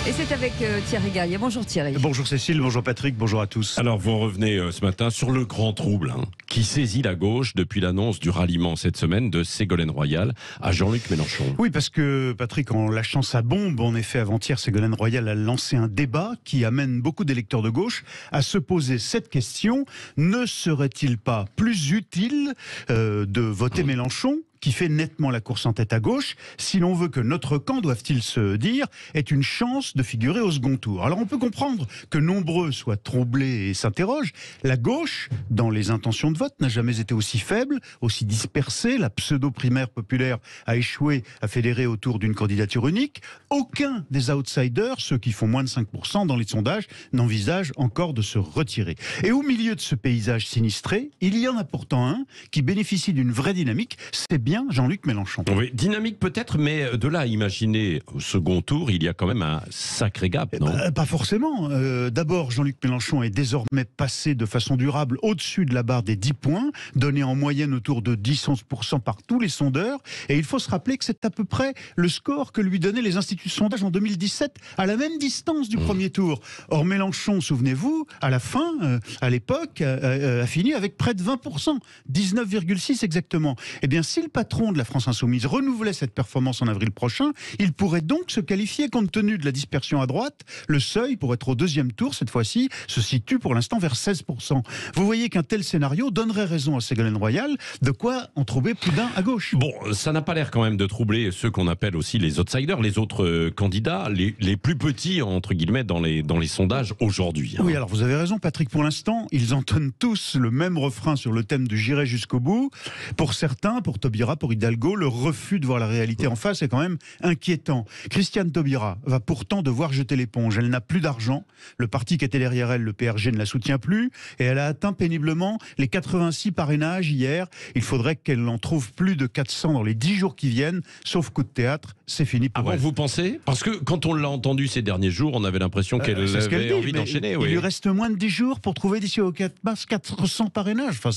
Et c'est avec Thierry Garrier. Bonjour Thierry. Bonjour Cécile, bonjour Patrick, bonjour à tous. Alors vous revenez ce matin sur le grand trouble qui saisit la gauche depuis l'annonce du ralliement cette semaine de Ségolène Royal à Jean-Luc Mélenchon. Oui, parce que Patrick, en lâchant sa bombe, en effet avant-hier, Ségolène Royal a lancé un débat qui amène beaucoup d'électeurs de gauche à se poser cette question: ne serait-il pas plus utile de voter Mélenchon, qui fait nettement la course en tête à gauche, si l'on veut que notre camp, doivent-ils se dire, ait une chance de figurer au second tour. Alors on peut comprendre que nombreux soient troublés et s'interrogent. La gauche, dans les intentions de vote, n'a jamais été aussi faible, aussi dispersée. La pseudo-primaire populaire a échoué à fédérer autour d'une candidature unique. Aucun des outsiders, ceux qui font moins de 5% dans les sondages, n'envisage encore de se retirer. Et au milieu de ce paysage sinistré, il y en a pourtant un qui bénéficie d'une vraie dynamique. C'est bien Jean-Luc Mélenchon. Oui, dynamique peut-être, mais de là à imaginer au second tour, il y a quand même un sacré gap, non ? Pas forcément. D'abord, Jean-Luc Mélenchon est désormais passé de façon durable au-dessus de la barre des 10 points, donné en moyenne autour de 10-11% par tous les sondeurs. Et il faut se rappeler que c'est à peu près le score que lui donnaient les instituts de sondage en 2017, à la même distance du premier tour. Or, Mélenchon, souvenez-vous, à la fin, à l'époque, a fini avec près de 20%, 19,6 exactement. Eh bien, si le patron de la France Insoumise renouvelait cette performance en avril prochain, il pourrait donc se qualifier compte tenu de la dispersion à droite. Le seuil pour être au deuxième tour, cette fois-ci, se situe pour l'instant vers 16%. Vous voyez qu'un tel scénario donnerait raison à Ségolène Royal, de quoi en trouver plus d'un à gauche. Bon, ça n'a pas l'air quand même de troubler ceux qu'on appelle aussi les outsiders, les autres candidats, les plus petits, entre guillemets, dans les sondages aujourd'hui. Oui, alors vous avez raison Patrick, pour l'instant, ils entonnent tous le même refrain sur le thème du j'irai jusqu'au bout. Pour certains, pour Taubira, pour Hidalgo, le refus de voir la réalité en face est quand même inquiétant. Christiane Taubira va pourtant devoir jeter l'éponge. Elle n'a plus d'argent. Le parti qui était derrière elle, le PRG, ne la soutient plus. Et elle a atteint péniblement les 86 parrainages hier. Il faudrait qu'elle en trouve plus de 400 dans les 10 jours qui viennent. Sauf coup de théâtre, c'est fini pour elle. Vous pensez ? Parce que quand on l'a entendu ces derniers jours, on avait l'impression qu'elle avait envie d'enchaîner. Il lui reste moins de 10 jours pour trouver d'ici au 4 mars 400 parrainages. Enfin,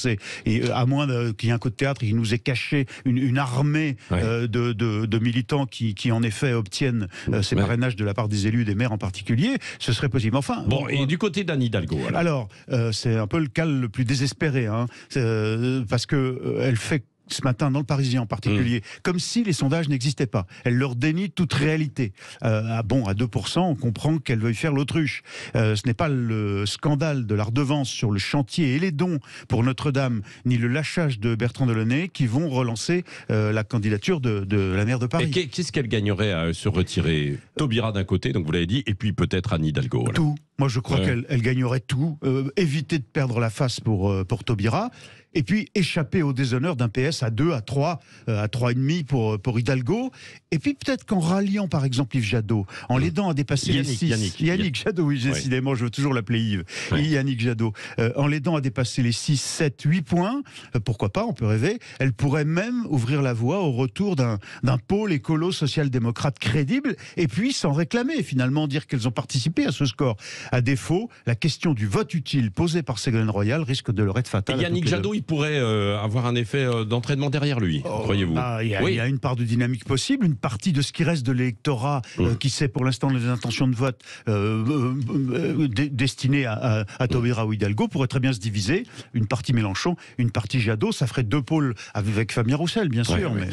à moins qu'il y ait un coup de théâtre, il nous ait caché une armée de militants qui en effet obtiennent ces parrainages de la part des élus, des maires en particulier, ce serait possible. Enfin, et du côté d'Anne Hidalgo alors c'est un peu le cas le plus désespéré, parce que elle fait ce matin dans le Parisien en particulier, comme si les sondages n'existaient pas. Elle leur dénie toute réalité. À 2%, on comprend qu'elle veuille faire l'autruche. Ce n'est pas le scandale de la redevance sur le chantier et les dons pour Notre-Dame, ni le lâchage de Bertrand Delaunay qui vont relancer la candidature de la maire de Paris. Et qu'est-ce qu'elle gagnerait à se retirer ? Taubira d'un côté, donc vous l'avez dit, et puis peut-être Anne Hidalgo. Tout. Moi, je crois qu'elle gagnerait tout. Éviter de perdre la face pour Taubira. Et puis échapper au déshonneur d'un PS à 2, à 3, à 3,5 pour Hidalgo. Et puis peut-être qu'en ralliant par exemple Yves Jadot, en l'aidant à dépasser les 6... Yannick Jadot, oui, décidément, je veux toujours l'appeler Yves. Yannick Jadot. En l'aidant à dépasser les 6, 7, 8 points, pourquoi pas, on peut rêver, elle pourrait même ouvrir la voie au retour d'un pôle écolo social-démocrate crédible, et puis s'en réclamer, finalement, dire qu'elles ont participé à ce score. À défaut, la question du vote utile posée par Ségolène Royal risque de leur être fatale. Et Yannick Jadot, il pourrait avoir un effet d'entraînement derrière lui, croyez-vous ? Il y a une part de dynamique possible, une partie de ce qui reste de l'électorat qui sait pour l'instant les intentions de vote destinées à Taubira ou Hidalgo pourrait très bien se diviser. Une partie Mélenchon, une partie Jadot, ça ferait deux pôles avec Fabien Roussel, bien sûr. Mais...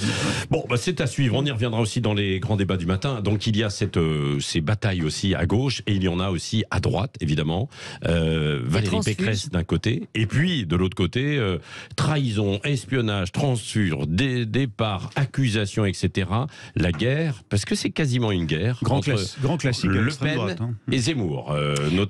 Bon, c'est à suivre. On y reviendra aussi dans les grands débats du matin. Donc il y a ces batailles aussi à gauche et il y en a aussi à droite, évidemment. Valérie Pécresse d'un côté et puis de l'autre côté, trahison, espionnage, transfure, départ, accusations, etc. La guerre, parce que c'est quasiment une guerre grand classique Le Pen et Zemmour, notamment.